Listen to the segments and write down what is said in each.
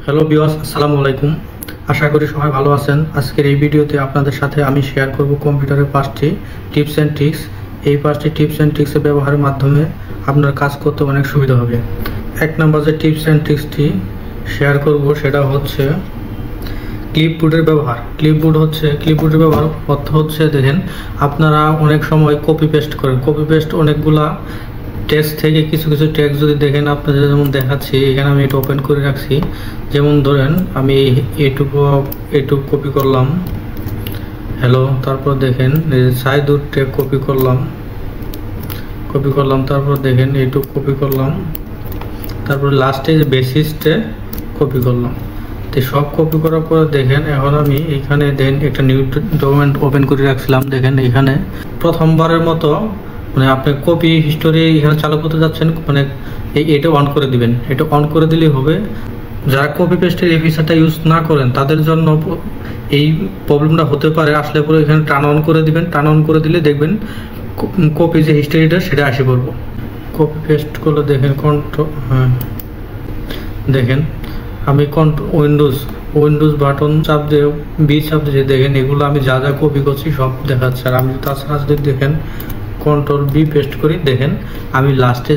Hello viewers, আসসালামু আলাইকুম। আশা করি সবাই ভালো আছেন। আজকের এই ভিডিওতে আপনাদের সাথে আমি শেয়ার করব কম্পিউটারের 5টি টিপস অ্যান্ড ট্রিক্স। এই 5টি টিপস অ্যান্ড ট্রিক্সের ব্যবহারের মাধ্যমে আপনার কাজ করতে অনেক সুবিধা হবে। এক নম্বর যে টিপস অ্যান্ড ট্রিক্সটি শেয়ার করব সেটা হচ্ছে ক্লিপবোর্ডের ব্যবহার। ক্লিপবোর্ডের ব্যবহার অর্থ হচ্ছে, দেখেন আপনারা অনেক সময় কপি পেস্ট করেন। কপি পেস্ট অনেকগুলা টেক্সট থেকে কিছু টেক্সট যদি দেখেন, আপনাদের যেমন দেখাচ্ছি এখানে আমি এটা ওপেন করে রাখছি। যেমন ধরেন আমি এইটুকু কপি করলাম, হ্যালো, তারপর দেখেন সাইদুর টেক কপি করলাম, তারপর দেখেন এইটুকু কপি করলাম, তারপর লাস্টে যে বেসিসটে কপি করলাম। তো সব কপি করার পরে দেখেন এখন আমি এখানে দেন একটা নিউ ডকুমেন্ট ওপেন করে রাখছিলাম। দেখেন এখানে প্রথমবারের মতো মানে আপনি কপি হিস্টোরি এখানে চালু করতে যাচ্ছেন, মানে এটা অন করে দিবেন। এটা অন করে দিলেই হবে। যারা কপি পেস্টের এই ফিচারটা ইউজ না করেন তাদের জন্য এই প্রবলেমটা হতে পারে। আসলে পরে এখানে টার্ন অন করে দিবেন। টার্ন অন করে দিলে দেখবেন কপি যে হিস্টোরিটা সেটা আসে পড়বো। কপি পেস্ট করলে দেখেন দেখেন আমি উইন্ডোজ বাটন চাপ দিয়ে চাপ দিয়ে দেখেন এগুলো আমি যা যা কপি করছি সব দেখাচ্ছে। আর আমি তাছাড়া যদি দেখেন কন্ট্রোল বি পেস্ট করি, দেখেন আমি লাস্টে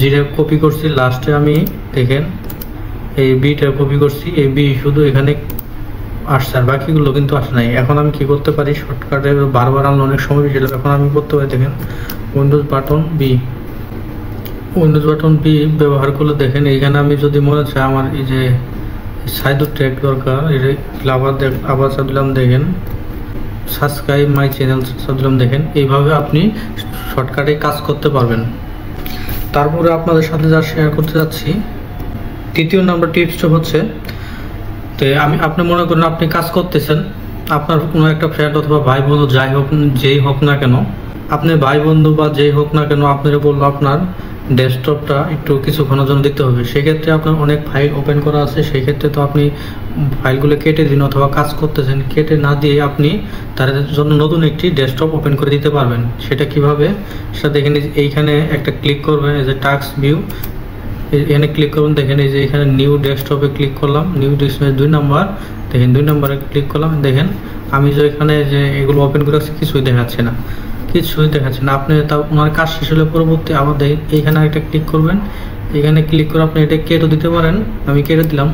যেটা কপি করছি, লাস্টে আমি দেখেন এই বিটা কপি করছি, এই বি শুধু এখানে আসছে আর বাকিগুলো কিন্তু আসে নাই। এখন আমি কি করতে পারি, শর্টকাটে বারবার আনলে অনেক সময় বেশি লাগে। এখন আমি করতে পারি, দেখেন উইন্ডোজ বাটন বি ব্যবহার করলে দেখেন এইখানে আমি যদি মনে হচ্ছে আমার এই যে সাইডুর ট্যাগ দরকার, এটা আবার চাপ দিলাম, দেখেন সাবস্ক্রাইব মাই চ্যানেল চাপ দিলাম। দেখেন এইভাবে আপনি শর্টকাটে কাজ করতে পারবেন। তারপরে আপনাদের সাথে যা শেয়ার করতে যাচ্ছি, তৃতীয় নাম্বার টিপসটা হচ্ছে, তো আপনি মনে করেন আপনি কাজ করতেছেন, আপনার কোনো একটা ফ্রেন্ড অথবা ভাই বন্ধু যেই হোক না কেন, আপনি ভাই বন্ধু বা যেই হোক না কেন আপনারা বললো আপনার ডেস্কটপটা একটু কিছুক্ষণের জন্য দিতে হবে। সেক্ষেত্রে আপনার অনেক ফাইল ওপেন করা আছে, সেক্ষেত্রে তো আপনি ফাইলগুলো কেটে দিন, অথবা কাজ করতেছেন কেটে না দিয়ে আপনি তাদের জন্য নতুন একটি ডেস্কটপ ওপেন করে দিতে পারবেন। সেটা কিভাবে সেটা দেখেন। এইখানে একটা ক্লিক করবেন, এই যে টাস্ক ভিউ, এখানে ক্লিক করবেন। দেখেন এই যে এখানে নিউ ডেস্কটপে ক্লিক করলাম, নিউ ডেস্কটপে 2 নাম্বার, দেখেন 2 নাম্বারে ক্লিক করলাম। দেখেন আমি যে এখানে যে এগুলো ওপেন করে রাখছি কিছুই দেখাচ্ছে না। আপনি তা ওনার কাজ শেষ হলে পরবর্তী আবার এইখানে একটা ক্লিক করবেন। এখানে ক্লিক করে আপনি এটা কেটে দিতে পারেন। আমি কেটে দিলাম।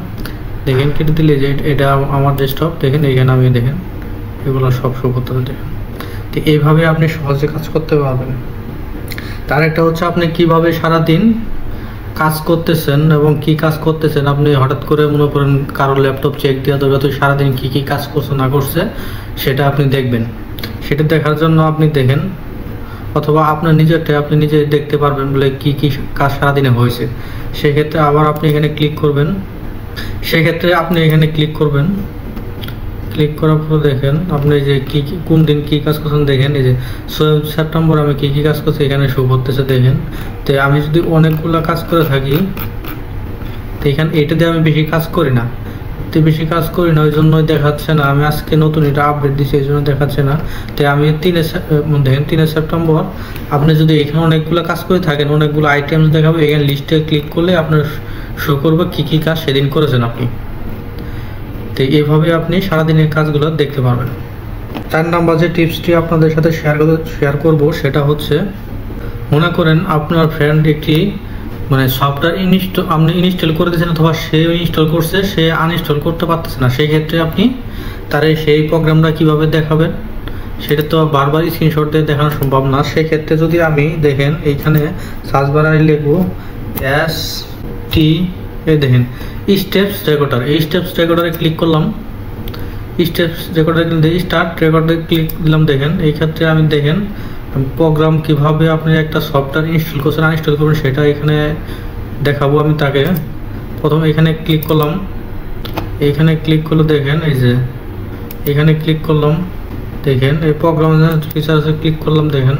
দেখেন কেটে দিলে যে এটা আমার ডেস্কটপ, দেখেন এইখানে আমি দেখেন এগুলো সব শো করতে হবে। দেখেন তো এইভাবে আপনি সহজে কাজ করতে পারবেন। তার একটা হচ্ছে আপনি কিভাবে সারাদিন কাজ করতেছেন এবং কি কাজ করতেছেন, আপনি হঠাৎ করে মনে করেন কারোর ল্যাপটপ চেক দেওয়া দরকার, তো সারাদিন কি কাজ করছে না করছে সেটা আপনি দেখবেন। সেটা দেখার জন্য আপনি দেখেন, অথবা আপনার নিজেরটা আপনি নিজে দেখতে পারবেন বলে কি কাজ সারাদিনে হয়েছে। সেক্ষেত্রে আবার আপনি এখানে ক্লিক করবেন। ক্লিক করার পর দেখেন আপনি যে কোন দিন কি কাজ করছেন। দেখেন এই যে 6 সেপ্টেম্বর আমি কি কাজ করছি এখানে শো করতেছে। দেখেন তো আমি যদি অনেকগুলো কাজ করে থাকি, তো এখানে এটা দিয়ে আমি বেশি কাজ করি না, ওই জন্যই দেখাচ্ছে না। আমি আজকে নতুন এটা আপডেট দিচ্ছি, এই জন্য দেখাচ্ছে না। তো আমি 3 সেপ্টেম্বর আপনি যদি এখানে অনেকগুলো কাজ করে থাকেন, অনেকগুলো আইটেমস দেখাবে, এখানে লিস্টে ক্লিক করলে আপনার শো করবে কি কাজ সেদিন করেছেন আপনি। তো এইভাবে আপনি সারাদিনের কাজগুলো দেখতে পারবেন। 4 নাম্বার যে টিপসটি আপনাদের সাথে শেয়ার করব সেটা হচ্ছে, মনে করেন আপনার ফ্রেন্ড একটি মানে সফটওয়্যার আপনি ইনস্টল করে দিয়েছেন, অথবা সে ইনস্টল করছে, সে আনইনস্টল করতে পারতেছে না। সেই ক্ষেত্রে আপনি তার সেই প্রোগ্রামটা কিভাবে দেখাবেন, সেটা তো বারবার স্ক্রিনশট দিয়ে দেখানো সম্ভব না। সেক্ষেত্রে যদি আমি দেখেন এইখানে সার্চ বারে লিখবো দেখেন স্টেপস রেকর্ডার, এই স্টেপস রেকর্ডারে ক্লিক করলাম। স্টার্ট রেকর্ডারে ক্লিক দিলাম। দেখেন এই ক্ষেত্রে আমি দেখেন প্রোগ্রাম কিভাবে আপনি একটা সফটওয়্যার ইনস্টল করছেন আনইনস্টল করবেন সেটা এখানে দেখাবো আমি তাকে। প্রথমে এখানে ক্লিক করলাম। এইখানে ক্লিক করলে দেখেন এই যে এখানে ক্লিক করলাম। দেখেন এই প্রোগ্রাম ফিচার্সে ক্লিক করলাম। দেখেন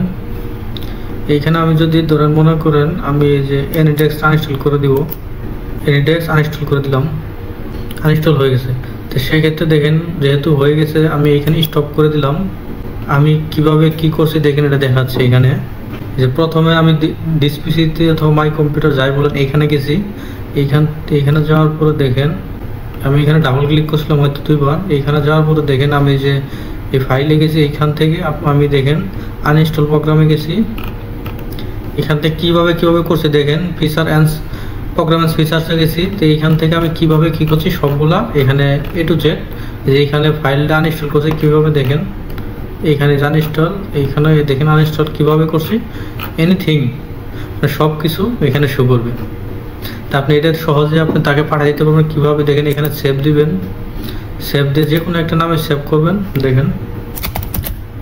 এইখানে আমি যদি ধরেন মনে করেন আমি এই যে এনিডেক্স আনইনস্টল করে দিব, আনইনস্টল করে দিলাম, আনইনস্টল হয়ে গেছে। তো সেক্ষেত্রে দেখেন যেহেতু হয়ে গেছে আমি এখানে স্টপ করে দিলাম। আমি কিভাবে কি করছি দেখেন, এটা দেখাচ্ছে এখানে যে প্রথমে আমি ডিসপিসিতে অথবা মাই কম্পিউটার যাই বলেন এখানে গেছি। এইখানে যাওয়ার পরে দেখেন আমি এখানে ডাবল ক্লিক করছিলাম হয়তো 2 বার। এইখানে যাওয়ার পরে দেখেন আমি যে এই ফাইলে গেছি, এইখান থেকে আমি দেখেন আনইনস্টল প্রোগ্রামে গেছি। এখান থেকে কিভাবে করছি দেখেন, ফিচার অ্যান্ড প্রোগ্রাম ফিচার্সে গেছি। তো এইখান থেকে আমি কিভাবে কি করছি সবগুলা এখানে A to Z, যে এইখানে ফাইলটা আনইনস্টল করছি কিভাবে দেখেন, এইখানে আনইনস্টল, এইখানে দেখেন আনইনস্টল কিভাবে করছি, এনিথিং সব কিছু এখানে শো করবে। তা আপনি এটা সহজে আপনি তাকে পাঠিয়ে দিতে পারবেন কিভাবে দেখেন। এখানে সেভ দিবেন, সেভ দিয়ে যে কোনো একটা নামে সেভ করবেন। দেখেন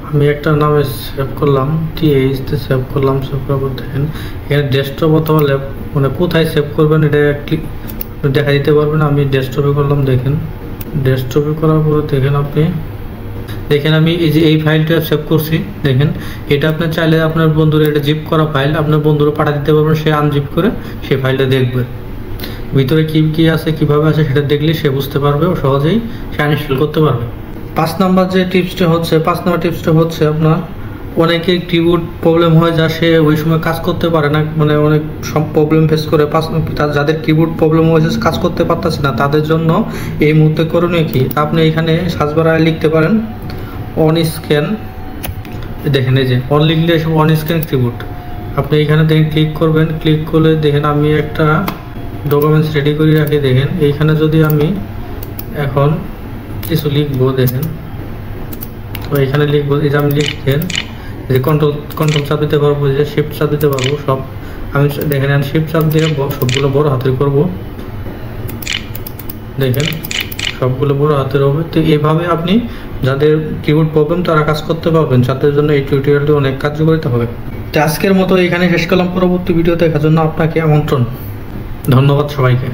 আমি একটা নামে সেভ করলাম, TH তে সেভ করলাম। সেভ করার পর দেখেন এখানে ডেস্কটপ অথবা ল্যাপ মানে কোথায় সেভ করবেন এটা ক্লিক দেখা দিতে পারবেন। আমি ডেস্কটপে করলাম। দেখেন ডেস্কটপে করার পরে দেখেন আমি এই যে এই ফাইলটা সেভ করছি। দেখেন এটা আপনি চাইলে আপনার বন্ধুর এটা জিপ করা ফাইল আপনার বন্ধুরা পাঠিয়ে দিতে পারবেন, সে আনজিপ করে সেই ফাইলটা দেখবে ভিতরে কি আছে কিভাবে আছে সেটা দেখলে সে বুঝতে পারবে ও সহজেই সে আনইনস্টল করতে পারবে। 5 নাম্বার টিপসটা হচ্ছে আপনার অনেকের কিবোর্ড প্রবলেম হয় যা সে ওই সময় কাজ করতে পারে না, মানে অনেক সব প্রবলেম ফেস করে। যাদের কিবোর্ড প্রবলেম হয়েছে কাজ করতে পারতেছে না তাদের জন্য এই মুহূর্তে করণীয় কি, আপনি এখানে সার্চ বারে লিখতে পারেন অন স্ক্যান। দেখেন এই যে অন লিখলে এসব অন স্ক্যান কিবোর্ড। আপনি এখানে দেখেন ক্লিক করবেন, ক্লিক করলে দেখেন আমি একটা ডকুমেন্টস রেডি করে রাখি। দেখেন এইখানে যদি আমি এখন কিছু লিখবো, দেখেন তো এখানে লিখবো, এই যে আমি লিখছেন যে কন্ট্রোল চাপ দিতে পারবো, যে শিফট চাপ দিতে পারবো সব। আমি দেখেন শিফট চাপ দিয়ে সবগুলো বড় হাতের করব। দেখেন সবগুলো বড় হাতের হবে। তো এইভাবে আপনি যাদের কিবোর্ড প্রবলেম তারা কাজ করতে পারবেন, যাদের জন্য এই টিউটোরিয়ালটি অনেক কার্যকারিতা হবে। তো আজকের মতো এখানে শেষ করলাম। পরবর্তী ভিডিও দেখার জন্য আপনাকে আমন্ত্রণ। ধন্যবাদ সবাইকে।